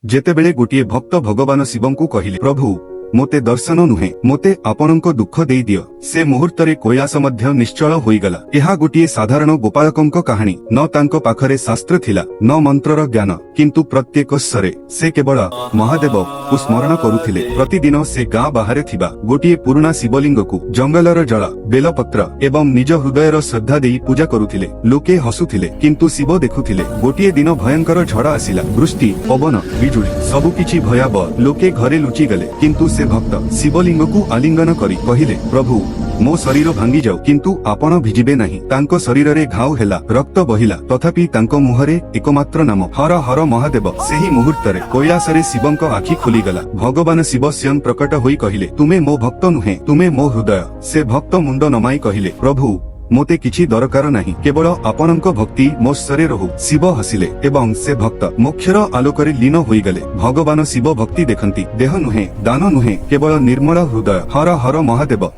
जेतेबेले गोटे भक्त भगवान शिवं को कहिले प्रभु मोते दर्शन नुहे मोते आपणको दुख देई दियो से मुहूर्तरे कैलास मध्य निश्चल होईगला। एहा गोटे साधारण गोपालकंक कहानी न तांको पाखरे शास्त्र थिला न मंत्रर ज्ञान किंतु प्रत्येक स्वरे से केवल महादेव को स्मरण करुथिले। प्रतिदिन से गाँ बाहरे थिबा गोटे पुराना शिवलिंग को जंगलर जल बेलपत्र एवं निज हृदयर श्रद्धा देई पूजा करुथिले। लोके हसुथिले किंतु शिव देखुथिले। गोटे दिन भयंकर झड़ा आसिला। वृष्टि पवन बिजुली सबुकिछि भयावह। लोके घरे लुचि गले किंतु से भक्त शिवलिंग को आलिंगन करी कहिले प्रभु मो शरीर भांगी जाऊ किंतु आपण भिजिबे नहीं। तांको शरीर रे घाव हेला रक्त बहिला तथापि तांको मुहरे एकमात्र नाम हर हर महादेव। सेही मुहूर्तरे कैलासरे शिवंक आखि खुली गला। भगवान शिव स्वयं प्रकट होई कहिले तुमे मो भक्त नुहे तुमे मो हृदय। से भक्त मुंड नमाई कहिले प्रभु मोते किछि दरकार नाही केवल आपणको भक्ति मो सरे रहु। शिव हसिले एवं से भक्त मोक्षर आलोकरे लीन होई गले। भगवान शिव भक्ति देखंती देह नुहे दान नुहे केवल निर्मल हृदय। हर हर महादेव।